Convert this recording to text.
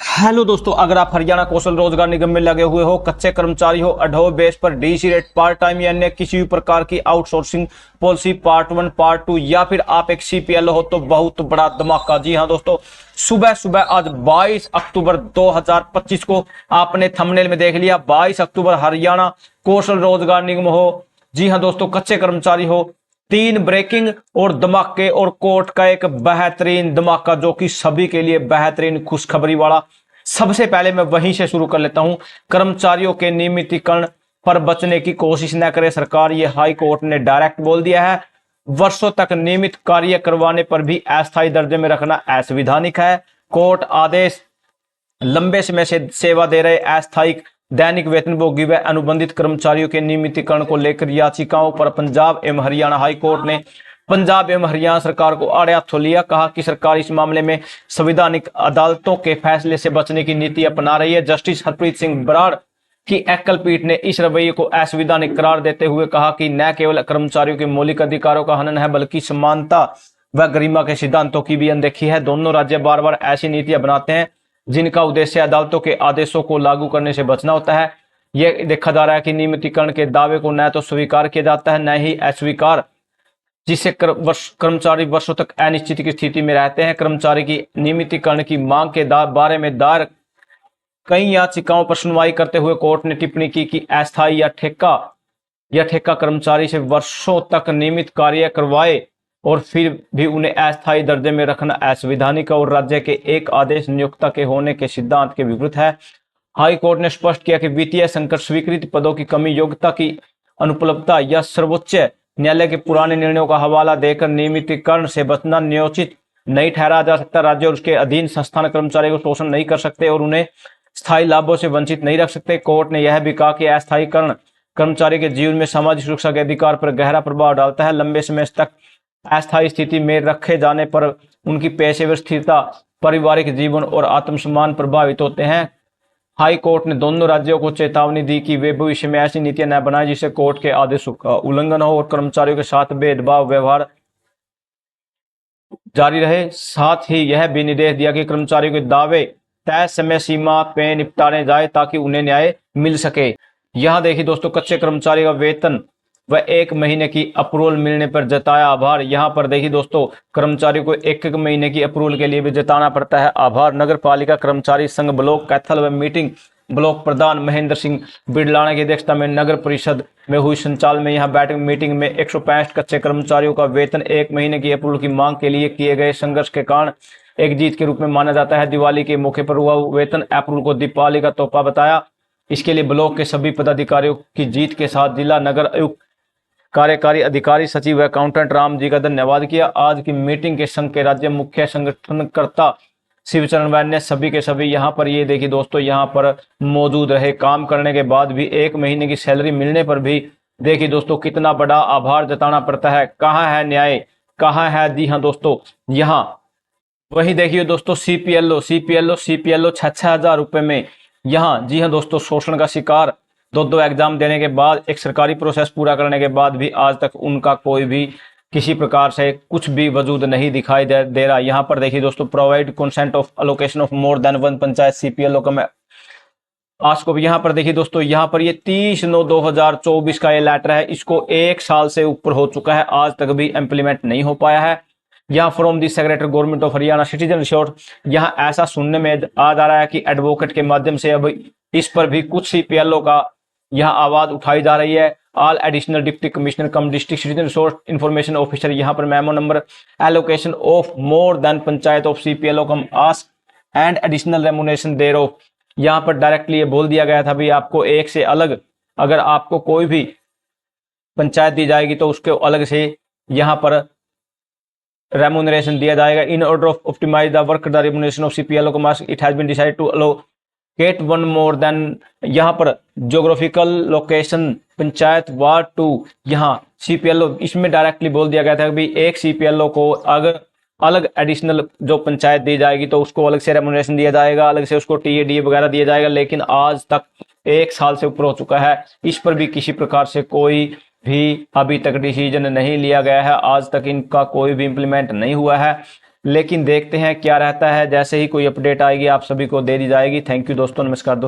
Hello दोस्तों, अगर आप हरियाणा कौशल रोजगार निगम में लगे हुए हो, कच्चे कर्मचारी हो, अडोब बेस पर डीसी रेट, पार्ट टाइम या अन्य किसी भी प्रकार की आउटसोर्सिंग पॉलिसी पार्ट 1 पार्ट 2 या फिर आप एक सीपीएल हो तो बहुत बड़ा धमाका। जी हां दोस्तों, सुबह सुबह आज 22 अक्टूबर 2025 को आपने थंबनेल में देख लिया, 22 अक्टूबर हरियाणा कौशल रोजगार निगम हो। जी हां दोस्तों, कच्चे कर्मचारी हो, 3 ब्रेकिंग और धमाके और कोर्ट का एक बेहतरीन धमाका जो कि सभी के लिए बेहतरीन खुशखबरी वाला। सबसे पहले मैं वहीं से शुरू कर लेता हूं। कर्मचारियों के नियमितीकरण पर बचने की कोशिश न करे सरकार, ये हाई कोर्ट ने डायरेक्ट बोल दिया है। वर्षों तक नियमित कार्य करवाने पर भी अस्थायी दर्जे में रखना असंवैधानिक है। कोर्ट आदेश लंबे समय से सेवा दे रहे अस्थायी दैनिक वेतनभोगी व अनुबंधित कर्मचारियों के नियमितीकरण को लेकर याचिकाओं पर पंजाब एवं हरियाणा हाई कोर्ट ने पंजाब एवं हरियाणा सरकार को आड़े हाथों लिया। कहा कि सरकार इस मामले में संवैधानिक अदालतों के फैसले से बचने की नीति अपना रही है। जस्टिस हरप्रीत सिंह बराड़ की एकल पीठ ने इस रवैये को असंवैधानिक करार देते हुए कहा कि न केवल कर्मचारियों के मौलिक अधिकारों का हनन है बल्कि समानता व गरिमा के सिद्धांतों की भी अनदेखी है। दोनों राज्य बार बार ऐसी नीतियां बनाते हैं जिनका उद्देश्य अदालतों के आदेशों को लागू करने से बचना होता है। यह देखा जा रहा है कि नियमितीकरण के दावे को न तो स्वीकार किया जाता है न ही अस्वीकार, जिससे कर्मचारी वर्षों तक अनिश्चित की स्थिति में रहते हैं। कर्मचारी की नियमितीकरण की मांग के बारे में दायर कई याचिकाओं पर सुनवाई करते हुए कोर्ट ने टिप्पणी की कि अस्थायी या ठेका कर्मचारी से वर्षों तक नियमित कार्य करवाए और फिर भी उन्हें अस्थायी दर्जे में रखना असंवैधानिक और राज्य के एक आदेश नियोक्ता के होने के सिद्धांत के विरुद्ध है। हाई कोर्ट ने स्पष्ट किया कि वित्तीय संकट, स्वीकृत पदों की कमी, योग्यता की अनुपलब्धता या सर्वोच्च न्यायालय के पुराने निर्णयों का हवाला देकर नियमितीकरण से बचना न्यायोचित नहीं ठहराया जा सकता। राज्य और उसके अधीन संस्थान कर्मचारियों को शोषण नहीं कर सकते और उन्हें स्थायी लाभों से वंचित नहीं रख सकते। कोर्ट ने यह भी कहा कि अस्थायीकरण कर्मचारी के जीवन में सामाजिक सुरक्षा के अधिकार पर गहरा प्रभाव डालता है। लंबे समय तक अस्थायी स्थिति में रखे जाने पर उनकी पेशेवर स्थिरता, पारिवारिक जीवन और आत्मसम्मान प्रभावित होते हैं। हाई कोर्ट ने दोनों राज्यों को चेतावनी दी कि वे भविष्य में ऐसी नीतियां न बनाएं जिससे कोर्ट के आदेशों का उल्लंघन हो और कर्मचारियों के साथ भेदभाव व्यवहार जारी रहे। साथ ही यह भी निर्देश दिया कि कर्मचारियों के दावे तय समय सीमा पे निपटाने जाए ताकि उन्हें न्याय मिल सके। यहां देखिए दोस्तों, कच्चे कर्मचारी का वेतन व 1 महीने की अप्रूवल मिलने पर जताया आभार। यहां पर देखिए दोस्तों, कर्मचारियों को 1 महीने की अप्रूवल के लिए भी जताना पड़ता है आभार। नगर पालिका कर्मचारी संघ ब्लॉक कैथल व मीटिंग ब्लॉक प्रधान महेंद्र सिंह बिडलाना की अध्यक्षता में नगर परिषद में हुई संचालन में यहां बैठक मीटिंग में 165 कच्चे कर्मचारियों का वेतन 1 महीने की अप्रूवल की मांग के लिए किए गए संघर्ष के कारण एक जीत के रूप में माना जाता है। दिवाली के मौके पर हुआ वेतन अप्रूवल को दीपावली का तोहफा बताया। इसके लिए ब्लॉक के सभी पदाधिकारियों की जीत के साथ जिला नगर आयुक्त, कार्यकारी अधिकारी, सचिव व अकाउंटेंट राम जी का धन्यवाद किया। आज की मीटिंग के संघ के राज्य मुख्य संगठनकर्ता शिवचरण वैद्य ने सभी के सभी यहाँ पर ये देखिए दोस्तों, यहाँ पर मौजूद रहे। काम करने के बाद भी 1 महीने की सैलरी मिलने पर भी देखिए दोस्तों कितना बड़ा आभार जताना पड़ता है। कहाँ है न्याय, कहाँ है? जी हाँ दोस्तों, यहाँ वही देखिए दोस्तों, सीपीएलओ 6,6 हजार रुपए में यहाँ, जी हाँ दोस्तों, शोषण का शिकार, 2 एग्जाम देने के बाद, एक सरकारी प्रोसेस पूरा करने के बाद भी आज तक उनका कोई भी किसी प्रकार से कुछ भी वजूद नहीं दिखाई दे रहा। यहाँ पर देखिए दोस्तों, provide consent of allocation of more than 1 panchayat CPLO का मैं आज को यहाँ पर देखिए दोस्तों, यहाँ पर ये 30/9/2024 का ये लेटर है। इसको 1 साल से ऊपर हो चुका है, आज तक भी इम्प्लीमेंट नहीं हो पाया है। यहाँ from the secretary government of Haryana citizen resort, यहाँ ऐसा सुनने में आ जा रहा है कि एडवोकेट के माध्यम से अब इस पर भी कुछ सीपीएलओ का यहाँ आवाज उठाई जा रही है। All additional deputy commissioner cum district citizen resource information officer, यहाँ पर memo number allocation of more than panchayat of CPLO cum ask and additional remuneration thereof. यहाँ पर डायरेक्टली ये बोल दिया गया था भाई आपको एक से अलग, अगर आपको कोई भी पंचायत दी जाएगी तो उसके अलग से यहाँ पर रेमुनरेशन दिया जाएगा। In order of optimize the work the remuneration of CPLO cum ask it has been decided to allocate 1 more than, यहाँ पर ज्योग्राफिकल लोकेशन पंचायत वार्ड 2, यहाँ सीपीएलओ, इसमें डायरेक्टली बोल दिया गया था कि एक सीपीएलओ को अगर अलग एडिशनल जो पंचायत दी जाएगी तो उसको अलग से रेमुनरेशन दिया जाएगा, अलग से उसको टीएडीए वगैरह दिया जाएगा। लेकिन आज तक 1 साल से ऊपर हो चुका है, इस पर भी किसी प्रकार से कोई भी अभी तक डिसीजन नहीं लिया गया है। आज तक इनका कोई भी इंप्लीमेंट नहीं हुआ है। लेकिन देखते हैं क्या रहता है। जैसे ही कोई अपडेट आएगी आप सभी को दे दी जाएगी। थैंक यू दोस्तों, नमस्कार दोस्तों।